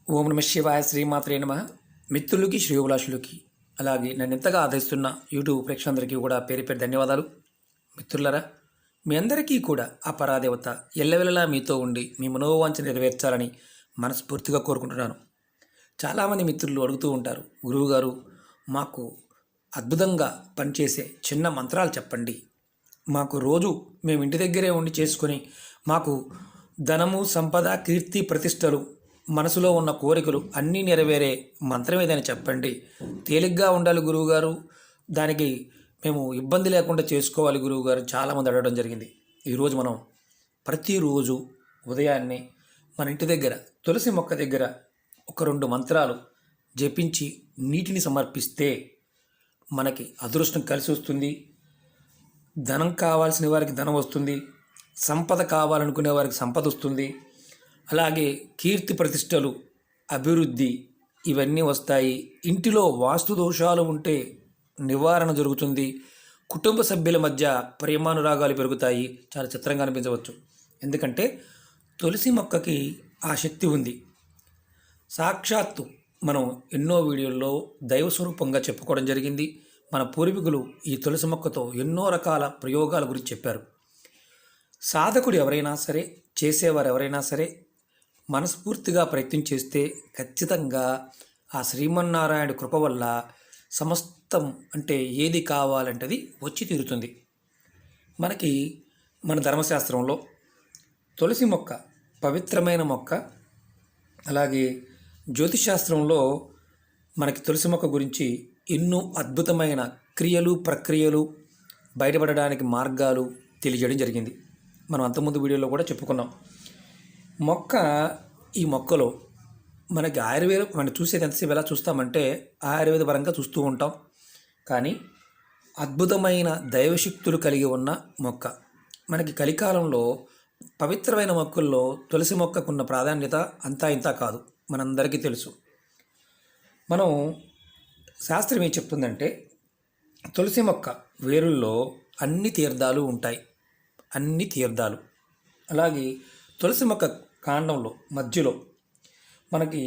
ఓం నమ శివాయ శ్రీమాత్రే నమ. మిత్రులకి శ్రేయోభిలాషులకి అలాగే నన్ను ఎంతగా ఆదరిస్తున్న యూట్యూబ్ ప్రేక్షకులందరికీ కూడా పేరు పేరు ధన్యవాదాలు. మిత్రులరా, మీ అందరికీ కూడా ఆ పరాదేవత ఎల్లవెల్లలా మీతో ఉండి మీ మనోవాంఛ నెరవేర్చాలని మనస్ఫూర్తిగా కోరుకుంటున్నాను. చాలామంది మిత్రులు అడుగుతూ ఉంటారు, గురువుగారు మాకు అద్భుతంగా పనిచేసే చిన్న మంత్రాలు చెప్పండి, మాకు రోజు మేము ఇంటి దగ్గరే ఉండి చేసుకొని మాకు ధనము సంపద కీర్తి ప్రతిష్టలు మనసులో ఉన్న కోరికలు అన్నీ నెరవేరే మంత్రం ఏదైనా చెప్పండి, తేలిగ్గా ఉండాలి గురువుగారు, దానికి మేము ఇబ్బంది లేకుండా చేసుకోవాలి గురువుగారు చాలామంది అడగడం జరిగింది. ఈరోజు మనం ప్రతిరోజు ఉదయాన్నే మన ఇంటి దగ్గర తులసి మొక్క దగ్గర ఒక 2 మంత్రాలు జపించి నీటిని సమర్పిస్తే మనకి అదృష్టం కలిసి వస్తుంది. ధనం కావాల్సిన వారికి ధనం వస్తుంది, సంపద కావాలనుకునే వారికి సంపద వస్తుంది, అలాగే కీర్తి ప్రతిష్టలు అభివృద్ధి ఇవన్నీ వస్తాయి. ఇంటిలో వాస్తు దోషాలు ఉంటే నివారణ జరుగుతుంది. కుటుంబ సభ్యుల మధ్య ప్రేమానురాగాలు పెరుగుతాయి. చాలా చిత్రంగా అనిపించవచ్చు, ఎందుకంటే తులసి మొక్కకి ఆ శక్తి ఉంది. సాక్షాత్తు మనం ఎన్నో వీడియోల్లో దైవ స్వరూపంగా చెప్పుకోవడం జరిగింది. మన పూర్వీకులు ఈ తులసి మొక్కతో ఎన్నో రకాల ప్రయోగాల గురించి చెప్పారు. సాధకుడు ఎవరైనా సరే, చేసేవారు ఎవరైనా సరే మనస్ఫూర్తిగా ప్రయత్నం చేస్తే ఖచ్చితంగా ఆ శ్రీమన్నారాయణ కృప వల్ల సమస్తం అంటే ఏది కావాలంటే అది వచ్చి తీరుతుంది. మనకి మన ధర్మశాస్త్రంలో తులసి మొక్క పవిత్రమైన మొక్క. అలాగే జ్యోతిషాస్త్రంలో మనకి తులసి మొక్క గురించి ఎన్నో అద్భుతమైన క్రియలు ప్రక్రియలు బయటపడడానికి మార్గాలు తెలియజేయడం జరిగింది. మనం అంతకుముందు వీడియోలో కూడా చెప్పుకున్నాం. ఈ మొక్కలో మనకి ఆయుర్వేదం మనం చూసేది ఎంతసేపు ఎలా చూస్తామంటే ఆయుర్వేద పరంగా చూస్తూ ఉంటాం, కానీ అద్భుతమైన దైవశక్తులు కలిగి ఉన్న మొక్క. మనకి కలికాలంలో పవిత్రమైన మొక్కల్లో తులసి మొక్కకున్న ప్రాధాన్యత అంతా ఇంతా కాదు, మనందరికీ తెలుసు. మనం శాస్త్రం ఏం చెప్తుందంటే తులసి మొక్క వేరుల్లో అన్ని తీర్థాలు ఉంటాయి, అన్ని తీర్థాలు. అలాగే తులసి మొక్క కాండంలో మధ్యలో మనకి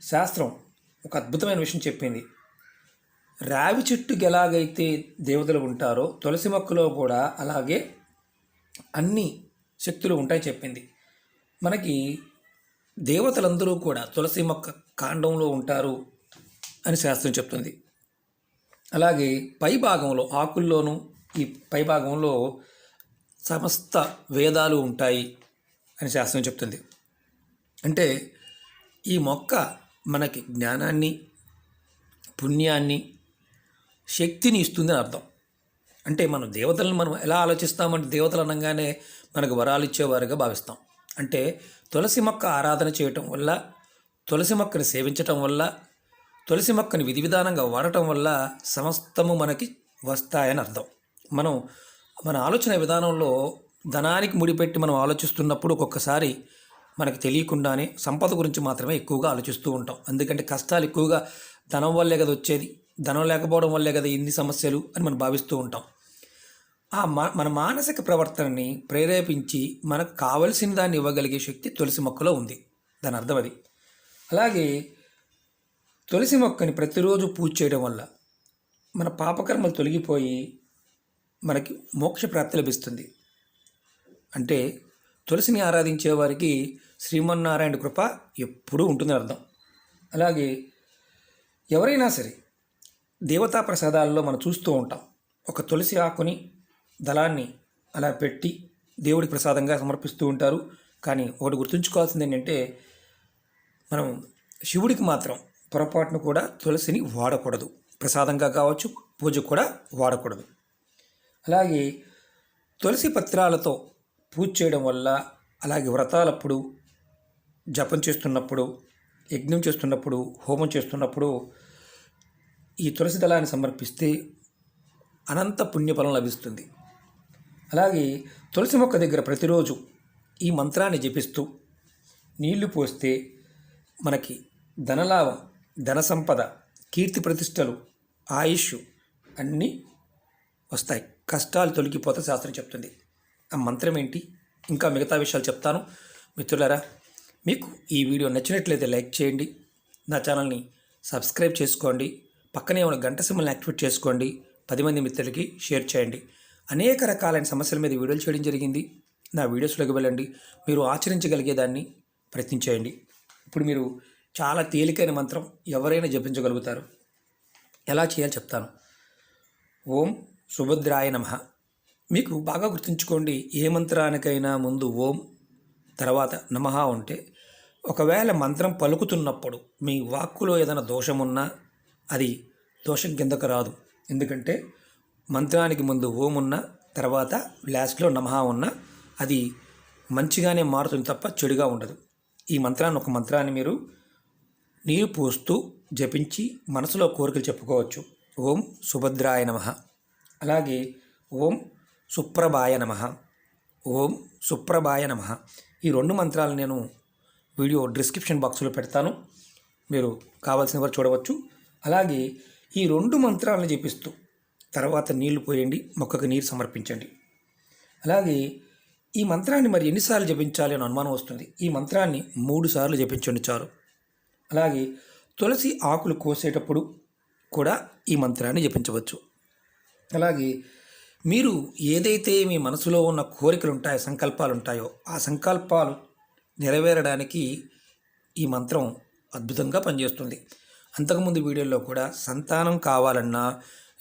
శాస్త్రం ఒక అద్భుతమైన విషయం చెప్పింది. రావి చెట్టుకి ఎలాగైతే దేవతలు ఉంటారో తులసి మొక్కలో కూడా అలాగే అన్ని శక్తులు ఉంటాయి చెప్పింది. మనకి దేవతలందరూ కూడా తులసి మొక్క కాండంలో ఉంటారు అని శాస్త్రం చెప్తుంది. అలాగే పై భాగంలో ఆకుల్లోనూ ఈ పై భాగంలో సమస్త వేదాలు ఉంటాయి అని శాస్త్రం చెప్తుంది. అంటే ఈ మొక్క మనకి జ్ఞానాన్ని, పుణ్యాన్ని, శక్తిని ఇస్తుందని అర్థం. అంటే మనం దేవతలను మనం ఎలా ఆలోచిస్తామంటే దేవతలు అనగానే మనకు వరాలు ఇచ్చేవారుగా భావిస్తాం. అంటే తులసి మొక్క ఆరాధన చేయటం వల్ల, తులసి మొక్కని సేవించటం వల్ల, తులసి మొక్కని విధి విధానంగా వాడటం వల్ల సమస్తము మనకి వస్తాయని అర్థం. మన ఆలోచన విధానంలో ధనానికి ముడిపెట్టి మనం ఆలోచిస్తున్నప్పుడు ఒక్కొక్కసారి మనకి తెలియకుండానే సంపద గురించి మాత్రమే ఎక్కువగా ఆలోచిస్తూ ఉంటాం. ఎందుకంటే కష్టాలు ఎక్కువగా ధనం వల్లే కదా వచ్చేది, ధనం లేకపోవడం వల్లే కదా ఇన్ని సమస్యలు అని మనం భావిస్తూ ఉంటాం. మన మానసిక ప్రవర్తనని ప్రేరేపించి మనకు కావలసిన దాన్ని ఇవ్వగలిగే శక్తి తులసి మొక్కలో ఉంది. దాని అర్థం అది. అలాగే తులసి మొక్కని ప్రతిరోజు పూజ చేయడం వల్ల మన పాపకర్మలు తొలగిపోయి మనకి మోక్ష ప్రాప్తి లభిస్తుంది. అంటే తులసిని ఆరాధించే వారికి శ్రీమన్నారాయణ కృప ఎప్పుడూ ఉంటుందని అర్థం. అలాగే ఎవరైనా సరే దేవతా ప్రసాదాలలో మనం చూస్తూ ఉంటాం, ఒక తులసి ఆకుని దళాన్ని అలా పెట్టి దేవుడికి ప్రసాదంగా సమర్పిస్తూ ఉంటారు. కానీ ఒకటి గుర్తుంచుకోవాల్సింది ఏంటంటే మనం శివుడికి మాత్రం పొరపాటును కూడా తులసిని వాడకూడదు, ప్రసాదంగా కావచ్చు పూజకు కూడా వాడకూడదు. అలాగే తులసి పత్రాలతో పూజ చేయడం వల్ల, అలాగే వ్రతాలప్పుడు, జపం చేస్తున్నప్పుడు, యజ్ఞం చేస్తున్నప్పుడు, హోమం చేస్తున్నప్పుడు ఈ తులసి దళాన్ని సమర్పిస్తే అనంత పుణ్యఫలం లభిస్తుంది. అలాగే తులసి మొక్క దగ్గర ప్రతిరోజు ఈ మంత్రాన్ని జపిస్తూ నీళ్లు పోస్తే మనకి ధనలాభం, ధన సంపద, కీర్తి ప్రతిష్టలు, ఆయుష్ అన్నీ వస్తాయి. కష్టాలు తొలగిపోతే శాస్త్రం చెప్తుంది. ఆ మంత్రం ఏంటి, ఇంకా మిగతా విషయాలు చెప్తాను. మిత్రులారా, మీకు ఈ వీడియో నచ్చినట్లయితే లైక్ చేయండి, నా ఛానల్ని సబ్స్క్రైబ్ చేసుకోండి. పక్కనే ఉన్న గంట సింబల్ని యాక్టివేట్ చేసుకోండి. 10 మంది మిత్రులకి షేర్ చేయండి. అనేక రకాలైన సమస్యల మీద వీడియోలు చేయడం జరిగింది. నా వీడియోస్లోకి వెళ్ళండి. మీరు ఆచరించగలిగేదాన్ని ప్రయత్నించేయండి. ఇప్పుడు మీరు చాలా తేలికైన మంత్రం ఎవరైనా జపించగలుగుతారు. ఎలా చేయాలో చెప్తాను. ఓం సుభద్రాయ నమః. మీకు బాగా గుర్తుంచుకోండి, ఏ మంత్రానికైనా ముందు ఓం తర్వాత నమః ఉంటే ఒకవేళ మంత్రం పలుకుతున్నప్పుడు మీ వాక్కులో ఏదైనా దోషమున్నా అది దోషం కిందకు రాదు. ఎందుకంటే మంత్రానికి ముందు ఓం ఉన్న తర్వాత లాస్ట్లో నమః ఉన్న అది మంచిగానే మారుతుంది తప్ప చెడుగా ఉండదు. ఈ మంత్రాన్ని ఒక మంత్రాన్ని మీరు నీరు పోస్తూ జపించి మనసులో కోరికలు చెప్పుకోవచ్చు. ఓం సుభద్రాయ నమః, అలాగే ఓం సుప్రభాయ నమః, ఓం సుప్రభాయ నమః. ఈ 2 మంత్రాలు నేను వీడియో డిస్క్రిప్షన్ బాక్స్లో పెడతాను, మీరు కావాల్సిన వారు చూడవచ్చు. అలాగే ఈ 2 మంత్రాలను జపిస్తూ తర్వాత నీళ్లు పోయండి, మొక్కకు నీరు సమర్పించండి. అలాగే ఈ మంత్రాన్ని మరి ఎన్నిసార్లు జపించాలి అని అనుమానం వస్తుంది. ఈ మంత్రాన్ని 3 సార్లు జపించండి చాలు. అలాగే తులసి ఆకులు కోసేటప్పుడు కూడా ఈ మంత్రాన్ని జపించవచ్చు. అలాగే మీరు ఏదైతే మీ మనసులో ఉన్న కోరికలు ఉంటాయో, సంకల్పాలు ఉంటాయో, ఆ సంకల్పాలు నెరవేరడానికి ఈ మంత్రం అద్భుతంగా పనిచేస్తుంది. అంతకుముందు వీడియోలో కూడా సంతానం కావాలన్నా,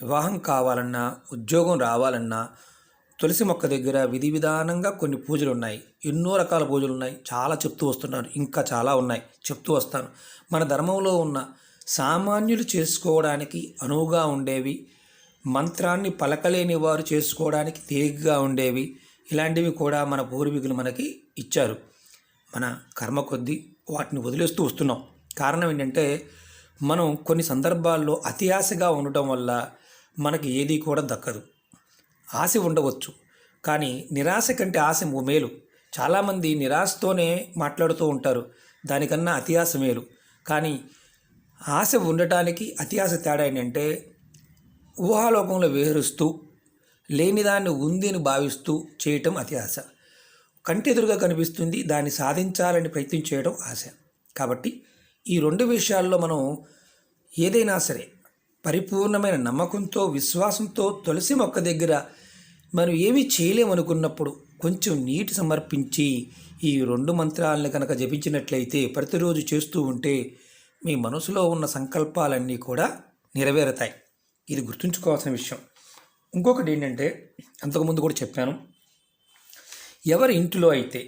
వివాహం కావాలన్నా, ఉద్యోగం రావాలన్నా తులసి మొక్క దగ్గర విధి విధానంగా కొన్ని పూజలు ఉన్నాయి. ఎన్నో రకాల పూజలు ఉన్నాయి, చాలా చెప్తూ వస్తున్నాను. ఇంకా చాలా ఉన్నాయి, చెప్తూ వస్తాను. మన ధర్మంలో ఉన్న సామాన్యులు చేసుకోవడానికి అనువుగా ఉండేవి, మంత్రాన్ని పలకలేని వారు చేసుకోవడానికి తేలిగ్గా ఉండేవి, ఇలాంటివి కూడా మన పూర్వీకులు మనకి ఇచ్చారు. మన కర్మ కొద్దీ వాటిని వదిలేస్తూ వస్తున్నాం. కారణం ఏంటంటే మనం కొన్ని సందర్భాల్లో అతి ఆశగా ఉండటం వల్ల మనకి ఏది కూడా దక్కదు. ఆశ ఉండవచ్చు, కానీ నిరాశ కంటే ఆశ మేలు. చాలామంది నిరాశతోనే మాట్లాడుతూ ఉంటారు, దానికన్నా అతి ఆశ మేలు. కానీ ఆశ ఉండటానికి అతి ఆశ తేడా ఏంటంటే ఊహాలోకంలో విహరిస్తూ లేనిదాన్ని ఉంది అని భావిస్తూ చేయటం అతి ఆశ. కంటెదురుగా కనిపిస్తుంది, దాన్ని సాధించాలని ప్రయత్నం చేయడం ఆశ. కాబట్టి ఈ 2 విషయాల్లో మనం ఏదైనా సరే పరిపూర్ణమైన నమ్మకంతో, విశ్వాసంతో తులసి మొక్క దగ్గర మనం ఏమీ చేయలేమనుకున్నప్పుడు కొంచెం నీటి సమర్పించి ఈ 2 మంత్రాలను కనుక జపించినట్లయితే ప్రతిరోజు చేస్తూ ఉంటే మీ మనసులో ఉన్న సంకల్పాలన్నీ కూడా నెరవేరుతాయి. ఇది గుర్తుంచుకోవాల్సిన విషయం. ఇంకొకటి ఏంటంటే, అంతకుముందు కూడా చెప్పాను, ఎవరి ఇంటిలో అయితే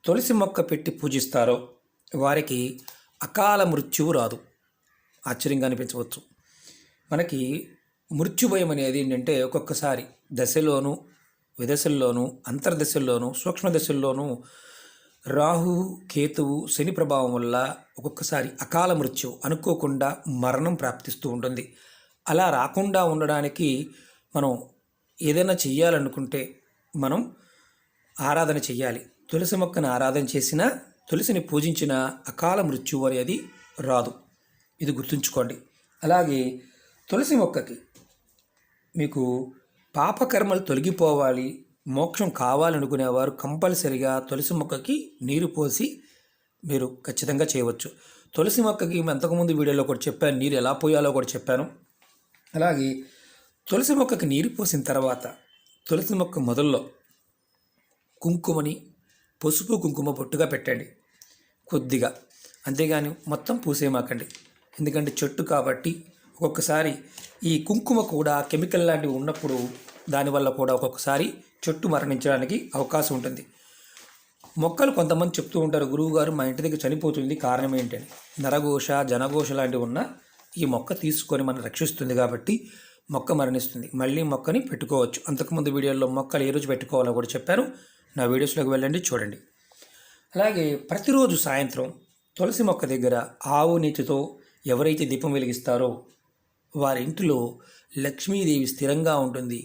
తులసి మొక్క పెట్టి పూజిస్తారో వారికి అకాల మృత్యువు రాదు. ఆశ్చర్యంగా అనిపించవచ్చు. మనకి మృత్యుభయం అనేది ఏంటంటే ఒక్కొక్కసారి దశలోనూ, విదశల్లోనూ, అంతర్దశల్లోనూ, సూక్ష్మ దశల్లోనూ రాహు, కేతువు, శని ప్రభావం వల్ల ఒక్కొక్కసారి అకాల మృత్యు, అనుకోకుండా మరణం ప్రాప్తిస్తూ ఉంటుంది. అలా రాకుండా ఉండడానికి మనం ఏదైనా చెయ్యాలనుకుంటే మనం ఆరాధన చెయ్యాలి. తులసి మొక్కను ఆరాధన చేసినా, తులసిని పూజించిన అకాల మృత్యువు అనేది రాదు. ఇది గుర్తుంచుకోండి. అలాగే తులసి మొక్కకి మీకు పాపకర్మలు తొలగిపోవాలి, మోక్షం కావాలనుకునేవారు కంపల్సరిగా తులసి మొక్కకి నీరు పోసి మీరు ఖచ్చితంగా చేయవచ్చు. తులసి మొక్కకి అంతకుముందు వీడియోలో కూడా చెప్పాను, నీరు ఎలా పోయాలో కూడా చెప్పాను. అలాగే తులసి మొక్కకి నీరు పోసిన తర్వాత తులసి మొక్క మొదల్లో కుంకుమని, పసుపు కుంకుమ పొట్టుగా పెట్టండి కొద్దిగా, అంతేగాని మొత్తం పూసేమాకండి. ఎందుకంటే చెట్టు కాబట్టి ఒక్కొక్కసారి ఈ కుంకుమ కూడా కెమికల్ లాంటివి ఉన్నప్పుడు దానివల్ల కూడా ఒక్కొక్కసారి చెట్టు మరణించడానికి అవకాశం ఉంటుంది. మొక్కలు కొంతమంది చెప్తూ ఉంటారు, గురువుగారు మా ఇంటి దగ్గర చనిపోతుంది, కారణం ఏంటని. నరఘోష, జనఘోష లాంటివి ఉన్న ఈ మొక్క తీసుకొని మనం రక్షిస్తుంది కాబట్టి మొక్క మరణిస్తుంది, మళ్ళీ మొక్కని పెట్టుకోవచ్చు. అంతకుముందు వీడియోలో మొక్కలు ఏ రోజు పెట్టుకోవాలో కూడా చెప్పాను, నా వీడియోస్లోకి వెళ్ళండి, చూడండి. అలాగే ప్రతిరోజు సాయంత్రం తులసి మొక్క దగ్గర ఆవు నీటితో ఎవరైతే దీపం వెలిగిస్తారో వారి ఇంటిలో లక్ష్మీదేవి స్థిరంగా ఉంటుంది,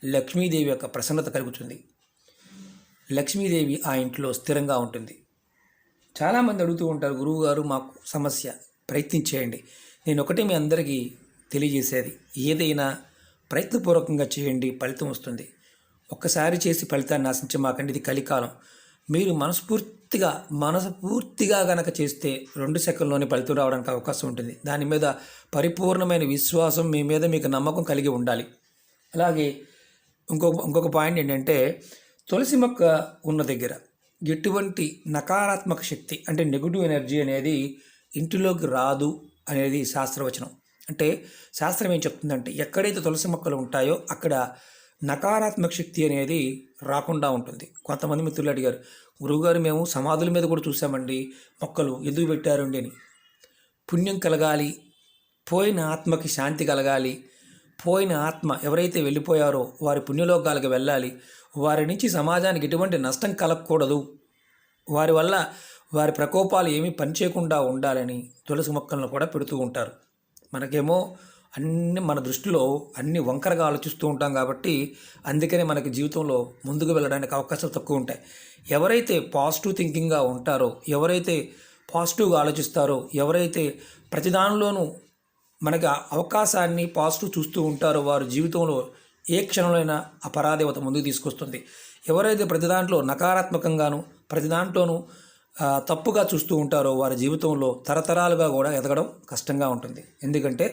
లక్ష్మీదేవి యొక్క ప్రసన్నత కలుగుతుంది, లక్ష్మీదేవి ఆ ఇంట్లో స్థిరంగా ఉంటుంది. చాలామంది అడుగుతూ ఉంటారు, గురువుగారు మాకు సమస్య, ప్రయత్నించేయండి. నేను ఒకటే మీ అందరికీ తెలియజేసేది, ఏదైనా ప్రయత్నపూర్వకంగా చేయండి, ఫలితం వస్తుంది. ఒక్కసారి చేసి ఫలితాన్ని ఆశించమాకండి, ఇది కలికాలం. మీరు మనస్ఫూర్తి పూర్తిగా మనసు పూర్తిగా గనక చేస్తే 2 సెకన్లోనే ఫలితం రావడానికి అవకాశం ఉంటుంది. దాని మీద పరిపూర్ణమైన విశ్వాసం, మీ మీద మీకు నమ్మకం కలిగి ఉండాలి. అలాగే ఇంకొక పాయింట్ ఏంటంటే, తులసి మొక్క ఉన్న దగ్గర ఎటువంటి నకారాత్మక శక్తి అంటే నెగిటివ్ ఎనర్జీ అనేది ఇంటిలోకి రాదు అనేది శాస్త్రవచనం. అంటే శాస్త్రం ఏం చెప్తుందంటే, ఎక్కడైతే తులసి మొక్కలు ఉంటాయో అక్కడ నకారాత్మక శక్తి అనేది రాకుండా ఉంటుంది. కొంతమంది మిత్రులు అడిగారు, గురువుగారు మేము సమాధుల మీద కూడా చూసామండి మొక్కలు, ఎందుకు పెట్టారండి అని. పుణ్యం కలగాలి, పోయిన ఆత్మకి శాంతి కలగాలి, పోయిన ఆత్మ ఎవరైతే వెళ్ళిపోయారో వారి పుణ్యలోకాలకు వెళ్ళాలి, వారి నుంచి సమాజానికి ఎటువంటి నష్టం కలగకూడదు, వారి వల్ల వారి ప్రకోపాలు ఏమీ పనిచేయకుండా ఉండాలని తులసి మొక్కలను కూడా పెడుతూ ఉంటారు. మనకేమో అన్ని మన దృష్టిలో అన్ని వంకరగా ఆలోచిస్తూ ఉంటాం కాబట్టి అందుకనే మనకి జీవితంలో ముందుకు వెళ్ళడానికి అవకాశాలు తక్కువ ఉంటాయి. ఎవరైతే పాజిటివ్ థింకింగ్గా ఉంటారో, ఎవరైతే పాజిటివ్గా ఆలోచిస్తారో, ఎవరైతే ప్రతి దానిలోనూ మనకి అవకాశాన్ని పాజిటివ్ చూస్తూ ఉంటారో వారి జీవితంలో ఏ క్షణంలోనైనా ఆ పరాదేవత ముందుకు తీసుకొస్తుంది. ఎవరైతే ప్రతి దాంట్లో నకారాత్మకంగాను ప్రతి దాంట్లోనూ తప్పుగా చూస్తూ ఉంటారో వారి జీవితంలో తరతరాలుగా కూడా ఎదగడం కష్టంగా ఉంటుంది. ఎందుకంటే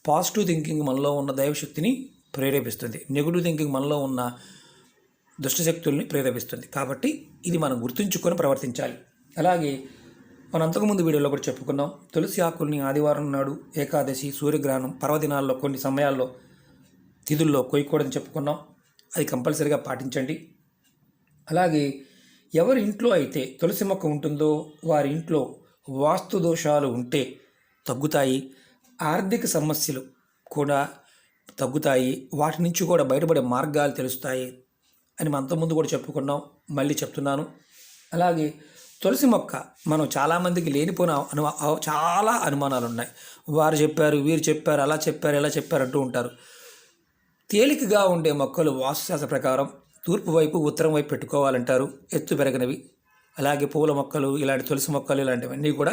పాజిటివ్ థింకింగ్ మనలో ఉన్న దైవశక్తిని ప్రేరేపిస్తుంది, నెగిటివ్ థింకింగ్ మనలో ఉన్న దుష్టశక్తుల్ని ప్రేరేపిస్తుంది. కాబట్టి ఇది మనం గుర్తుంచుకొని ప్రవర్తించాలి. అలాగే మనం అంతకుముందు వీడియోలో కూడా చెప్పుకున్నాం, తులసి ఆకుల్ని ఆదివారం నాడు, ఏకాదశి, సూర్యగ్రహణం, పర్వదినాల్లో కొన్ని సమయాల్లో తిథుల్లో కొయ్యకూడదని చెప్పుకున్నాం. అది కంపల్సరీగా పాటించండి. అలాగే ఎవరి ఇంట్లో అయితే తులసి మొక్క ఉంటుందో వారి ఇంట్లో వాస్తు దోషాలు ఉంటే తగ్గుతాయి, ఆర్థిక సమస్యలు కూడా తగ్గుతాయి, వాటి నుంచి కూడా బయటపడే మార్గాలు తెలుస్తాయి అని మనం అంతకుముందు కూడా చెప్పుకున్నాం, మళ్ళీ చెప్తున్నాను. అలాగే తులసి మొక్క మనం చాలామందికి లేనిపోయిన చాలా అనుమానాలు ఉన్నాయి. వారు చెప్పారు, వీరు చెప్పారు, అలా చెప్పారు, ఇలా చెప్పారు అంటూ ఉంటారు. తేలికగా ఉండే మొక్కలు వాస్తుశాస్త్ర ప్రకారం తూర్పు వైపు, ఉత్తరం వైపు పెట్టుకోవాలంటారు, ఎత్తు పెరగనివి. అలాగే పూల మొక్కలు, ఇలాంటి తులసి మొక్కలు ఇలాంటివన్నీ కూడా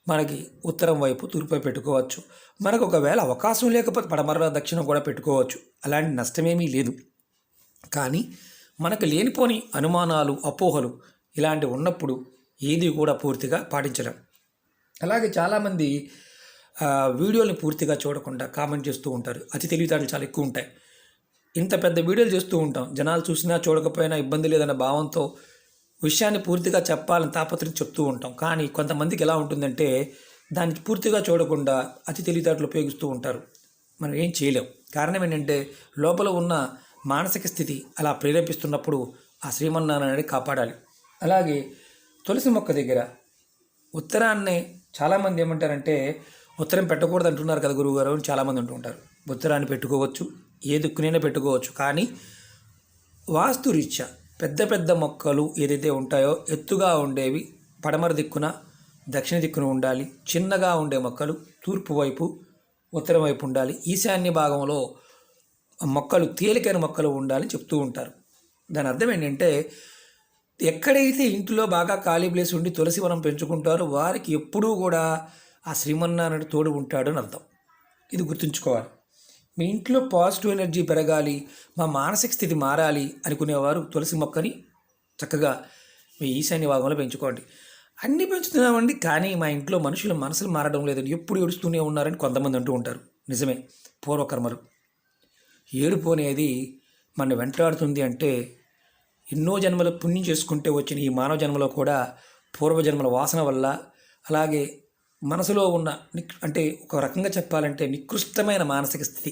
మనకి ఉత్తరం వైపు, తూర్పు వైపు పెట్టుకోవచ్చు. మనకు ఒకవేళ అవకాశం లేకపోతే పడమర, దక్షిణం కూడా పెట్టుకోవచ్చు, అలాంటి నష్టమేమీ లేదు. కానీ మనకు లేనిపోని అనుమానాలు, అపోహలు ఇలాంటివి ఉన్నప్పుడు ఏది కూడా పూర్తిగా పాటించలేం. అలాగే చాలామంది వీడియోని పూర్తిగా చూడకుండా కామెంట్ చేస్తూ ఉంటారు. అతి తెలివితేటలు చాలా ఎక్కువ ఉంటాయి. ఇంత పెద్ద వీడియోలు చేస్తూ ఉంటాం, జనాలు చూసినా చూడకపోయినా ఇబ్బంది లేదన్న భావంతో విషయాన్ని పూర్తిగా చెప్పాలని తాపత్రయం చెప్తూ ఉంటాం. కానీ కొంతమందికి ఎలా ఉంటుందంటే దానికి పూర్తిగా చూడకుండా అతి తెలివితేటలు ఉపయోగిస్తూ ఉంటారు. మనం ఏం చేయలేం. కారణం ఏంటంటే లోపల ఉన్న మానసిక స్థితి అలా ప్రేరేపిస్తున్నప్పుడు ఆ శ్రీమన్నారాయణని కాపాడాలి. అలాగే తులసి మొక్క దగ్గర ఉత్తరాన్నే చాలామంది ఏమంటారంటే ఉత్తరం పెట్టకూడదు అంటున్నారు కదా గురువుగారు అని చాలామంది అంటూ ఉంటారు. ఉత్తరాన్ని పెట్టుకోవచ్చు, ఏ దిక్కునైనా పెట్టుకోవచ్చు. కానీ వాస్తురీత్యా పెద్ద పెద్ద మొక్కలు ఏదైతే ఉంటాయో ఎత్తుగా ఉండేవి పడమర దిక్కున, దక్షిణ దిక్కున ఉండాలి. చిన్నగా ఉండే మొక్కలు తూర్పు వైపు, ఉత్తరం వైపు ఉండాలి. ఈశాన్య భాగంలో మొక్కలు తేలికైన మొక్కలు ఉండాలని చెప్తూ ఉంటారు. దాని అర్థం ఏంటంటే ఎక్కడైతే ఇంట్లో బాగా ఖాళీ ప్లేస్ ఉండి తులసి వనం పెంచుకుంటారో వారికి ఎప్పుడూ కూడా ఆ శ్రీమన్నారాయణుడు తోడు ఉంటాడు అని అర్థం. ఇది గుర్తుంచుకోవాలి. మీ ఇంట్లో పాజిటివ్ ఎనర్జీ పెరగాలి, మా మానసిక స్థితి మారాలి అనుకునేవారు తులసి మొక్కని చక్కగా మీ ఈశాన్య భాగంలో పెంచుకోండి. అన్నీ పెంచుతున్నామండి కానీ మా ఇంట్లో మనుషుల మనసులు మారడం లేదని ఎప్పుడు ఏడుస్తూనే ఉన్నారని కొంతమంది అంటూ ఉంటారు. నిజమే, పూర్వకర్మలు. ఏడుపు అనేది మన వెంటాడుతుంది అంటే ఎన్నో జన్మల పుణ్యం చేసుకుంటే వచ్చిన ఈ మానవ జన్మలో కూడా పూర్వజన్మల వాసన వల్ల, అలాగే మనసులో ఉన్న అంటే ఒక రకంగా చెప్పాలంటే నికృష్టమైన మానసిక స్థితి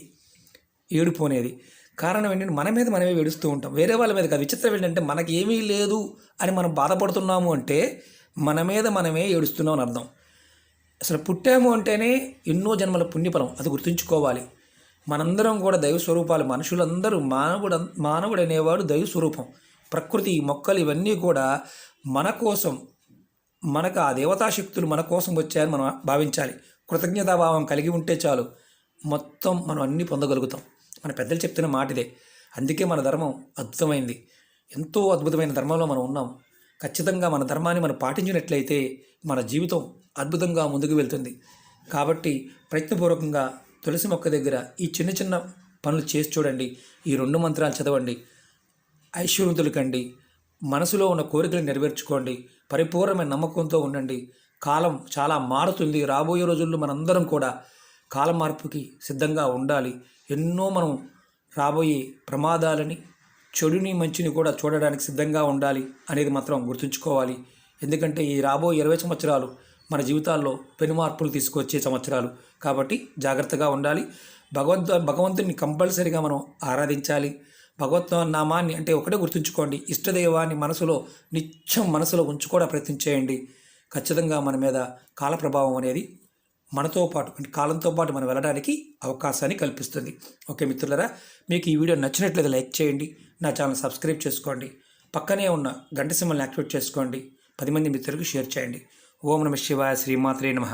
ఏడుపు అనేది. కారణం ఏంటంటే మన మీద మనమే ఏడుస్తూ ఉంటాం, వేరే వాళ్ళ మీద కాదు. విచిత్రం ఏంటంటే మనకి ఏమీ లేదు అని మనం బాధపడుతున్నాము అంటే మన మీద మనమే ఏడుస్తున్నాం అని అర్థం. అసలు పుట్టాము అంటేనే ఎన్నో జన్మల పుణ్యఫలం, అది గుర్తుంచుకోవాలి. మనందరం కూడా దైవ స్వరూపాలు. మనుషులందరూ మానవుడు అనేవాడు దైవ స్వరూపం. ప్రకృతి, మొక్కలు ఇవన్నీ కూడా మన కోసం, మనకు ఆ దేవతాశక్తులు మన కోసం వచ్చాయని మనం భావించాలి. కృతజ్ఞతాభావం కలిగి ఉంటే చాలు, మొత్తం మనం అన్నీ పొందగలుగుతాం. మన పెద్దలు చెప్తున్న మాట ఇదే. అందుకే మన ధర్మం అద్భుతమైంది. ఎంతో అద్భుతమైన ధర్మంలో మనం ఉన్నాం. ఖచ్చితంగా మన ధర్మాన్ని మనం పాటించినట్లయితే మన జీవితం అద్భుతంగా ముందుకు వెళ్తుంది. కాబట్టి ప్రయత్నపూర్వకంగా తులసి మొక్క దగ్గర ఈ చిన్న చిన్న పనులు చేసి చూడండి. ఈ 2 మంత్రాలు చదవండి, ఐశ్వర్యవంతులు కండి, మనసులో ఉన్న కోరికలు నెరవేర్చుకోండి. పరిపూర్ణమైన నమ్మకంతో ఉండండి. కాలం చాలా మారుతుంది. రాబోయే రోజుల్లో మనందరం కూడా కాలం మార్పుకి సిద్ధంగా ఉండాలి. ఎన్నో మనం రాబోయే ప్రమాదాలని, చెడుని, మంచిని కూడా చూడడానికి సిద్ధంగా ఉండాలి అనేది మాత్రం గుర్తుంచుకోవాలి. ఎందుకంటే ఈ రాబోయే 20 సంవత్సరాలు మన జీవితాల్లో పెను మార్పులు తీసుకొచ్చే సంవత్సరాలు. కాబట్టి జాగ్రత్తగా ఉండాలి. భగవంతుని కంపల్సరీగా మనం ఆరాధించాలి. భగవత్ నామాన్ని అంటే ఒకటే గుర్తుంచుకోండి, ఇష్టదైవాన్ని నిత్యం మనసులో ఉంచుకోవడం ప్రయత్నం చేయండి. ఖచ్చితంగా మన మీద కాల ప్రభావం అనేది మనతో పాటు అంటే కాలంతో పాటు మనం వెళ్ళడానికి అవకాశాన్ని కల్పిస్తుంది. ఓకే మిత్రులరా, మీకు ఈ వీడియో నచ్చినట్లయితే లైక్ చేయండి, నా ఛానల్ సబ్స్క్రైబ్ చేసుకోండి, పక్కనే ఉన్న గంట సింబల్ని యాక్టివేట్ చేసుకోండి, 10 మంది మిత్రులకు షేర్ చేయండి. ఓం నమః శివాయ, శ్రీమాత్రే నమః.